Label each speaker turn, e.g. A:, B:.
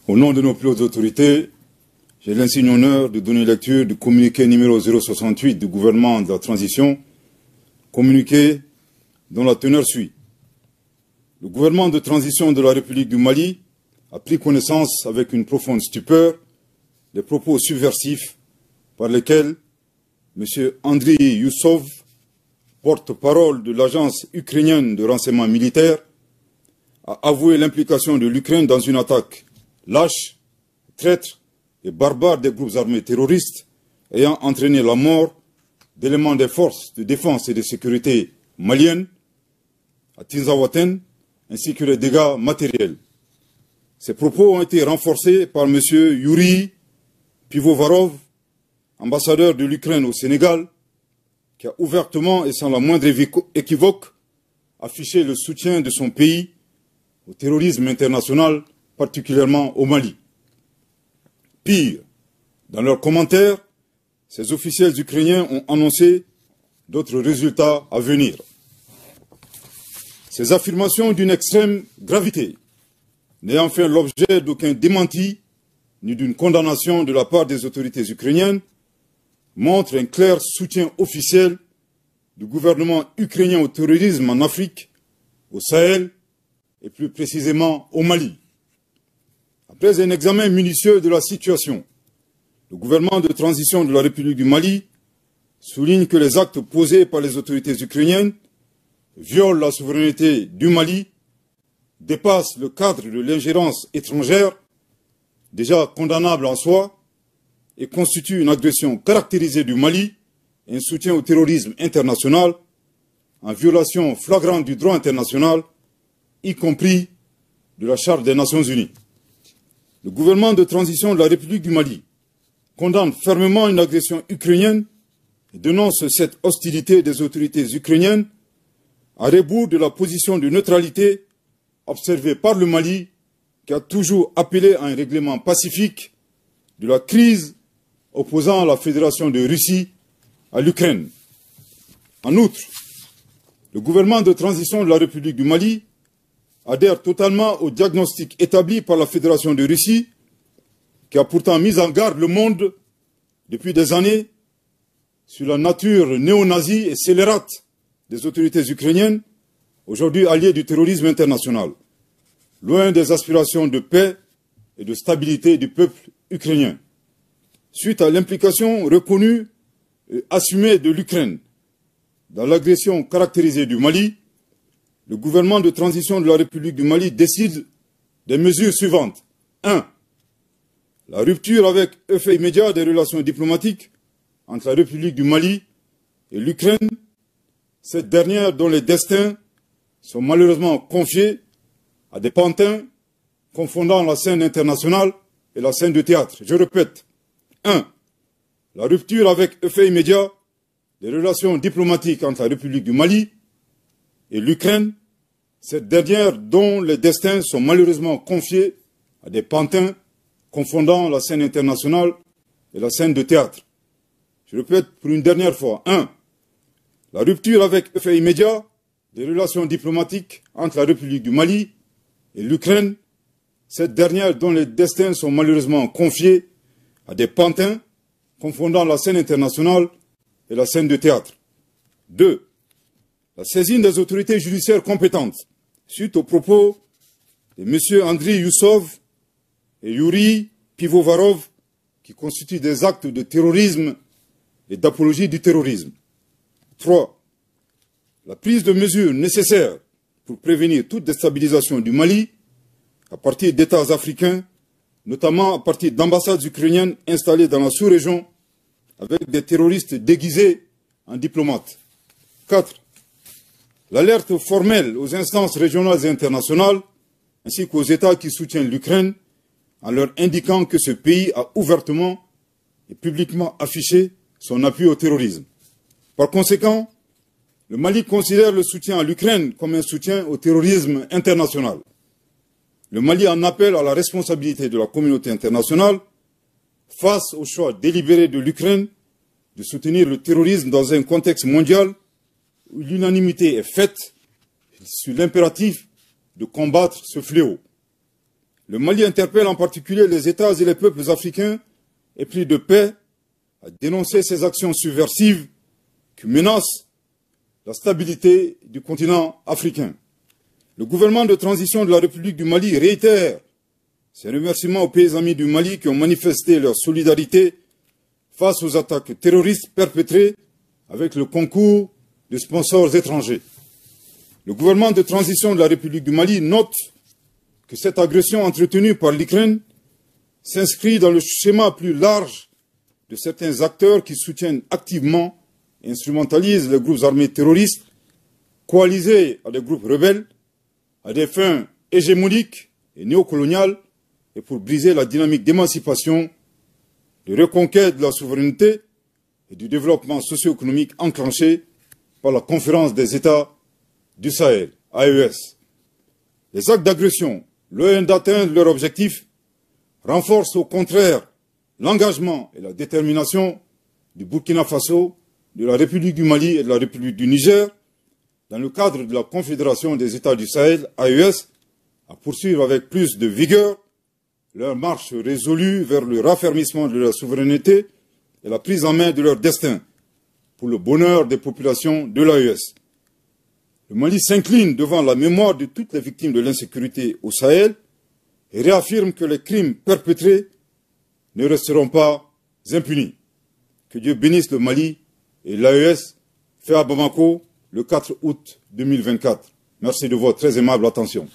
A: Au nom de nos plus hautes autorités, j'ai l'insigne honneur de donner lecture du communiqué numéro 068 du gouvernement de la transition, communiqué dont la teneur suit. Le gouvernement de transition de la République du Mali a pris connaissance avec une profonde stupeur des propos subversifs par lesquels M. Andriy Youssov, porte-parole de l'agence ukrainienne de renseignement militaire, a avoué l'implication de l'Ukraine dans une attaque lâche, traître et barbare des groupes armés terroristes ayant entraîné la mort d'éléments des forces de défense et de sécurité maliennes à Tinzaouaten, ainsi que les dégâts matériels. Ces propos ont été renforcés par M. Yuri Pivovarov, ambassadeur de l'Ukraine au Sénégal, qui a ouvertement et sans la moindre équivoque affiché le soutien de son pays au terrorisme international, particulièrement au Mali. Pire, dans leurs commentaires, ces officiels ukrainiens ont annoncé d'autres résultats à venir. Ces affirmations d'une extrême gravité, n'ayant fait l'objet d'aucun démenti ni d'une condamnation de la part des autorités ukrainiennes, montrent un clair soutien officiel du gouvernement ukrainien au terrorisme en Afrique, au Sahel et plus précisément au Mali. Après un examen minutieux de la situation, le gouvernement de transition de la République du Mali souligne que les actes posés par les autorités ukrainiennes violent la souveraineté du Mali, dépassent le cadre de l'ingérence étrangère, déjà condamnable en soi, et constituent une agression caractérisée du Mali et un soutien au terrorisme international, en violation flagrante du droit international, y compris de la Charte des Nations Unies. Le gouvernement de transition de la République du Mali condamne fermement une agression ukrainienne et dénonce cette hostilité des autorités ukrainiennes à rebours de la position de neutralité observée par le Mali, qui a toujours appelé à un règlement pacifique de la crise opposant la Fédération de Russie à l'Ukraine. En outre, le gouvernement de transition de la République du Mali adhère totalement au diagnostic établi par la Fédération de Russie, qui a pourtant mis en garde le monde depuis des années sur la nature néo-nazie et scélérate des autorités ukrainiennes, aujourd'hui alliées du terrorisme international, loin des aspirations de paix et de stabilité du peuple ukrainien. Suite à l'implication reconnue et assumée de l'Ukraine dans l'agression caractérisée du Mali, le gouvernement de transition de la République du Mali décide des mesures suivantes. 1. La rupture avec effet immédiat des relations diplomatiques entre la République du Mali et l'Ukraine, cette dernière dont les destins sont malheureusement confiés à des pantins confondant la scène internationale et la scène de théâtre. Je répète. 1. La rupture avec effet immédiat des relations diplomatiques entre la République du Mali et l'Ukraine, cette dernière dont les destins sont malheureusement confiés à des pantins confondant la scène internationale et la scène de théâtre. Je répète pour une dernière fois. 1. La rupture avec effet immédiat des relations diplomatiques entre la République du Mali et l'Ukraine, cette dernière dont les destins sont malheureusement confiés à des pantins confondant la scène internationale et la scène de théâtre. 2. La saisine des autorités judiciaires compétentes suite aux propos de M. Andriy Youssov et Yuri Pivovarov qui constituent des actes de terrorisme et d'apologie du terrorisme. 3. La prise de mesures nécessaires pour prévenir toute déstabilisation du Mali à partir d'États africains, notamment à partir d'ambassades ukrainiennes installées dans la sous-région avec des terroristes déguisés en diplomates. 4. L'alerte formelle aux instances régionales et internationales, ainsi qu'aux États qui soutiennent l'Ukraine, en leur indiquant que ce pays a ouvertement et publiquement affiché son appui au terrorisme. Par conséquent, le Mali considère le soutien à l'Ukraine comme un soutien au terrorisme international. Le Mali en appelle à la responsabilité de la communauté internationale face au choix délibéré de l'Ukraine de soutenir le terrorisme dans un contexte mondial où l'unanimité est faite sur l'impératif de combattre ce fléau. le Mali interpelle en particulier les États et les peuples africains épris de paix à dénoncer ces actions subversives qui menacent la stabilité du continent africain. Le gouvernement de transition de la République du Mali réitère ses remerciements aux pays amis du Mali qui ont manifesté leur solidarité face aux attaques terroristes perpétrées avec le concours de sponsors étrangers. Le gouvernement de transition de la République du Mali note que cette agression entretenue par l'Ukraine s'inscrit dans le schéma plus large de certains acteurs qui soutiennent activement et instrumentalisent les groupes armés terroristes, coalisés à des groupes rebelles, à des fins hégémoniques et néocoloniales, et pour briser la dynamique d'émancipation, de reconquête de la souveraineté et du développement socio-économique enclenché par la Conférence des États du Sahel, AES. Les actes d'agression, loin d'atteindre leur objectif, renforcent au contraire l'engagement et la détermination du Burkina Faso, de la République du Mali et de la République du Niger, dans le cadre de la Confédération des États du Sahel, AES, à poursuivre avec plus de vigueur leur marche résolue vers le raffermissement de leur souveraineté et la prise en main de leur destin, pour le bonheur des populations de l'AES. Le Mali s'incline devant la mémoire de toutes les victimes de l'insécurité au Sahel et réaffirme que les crimes perpétrés ne resteront pas impunis. Que Dieu bénisse le Mali et l'AES, fait à Bamako le 4 août 2024. Merci de votre très aimable attention.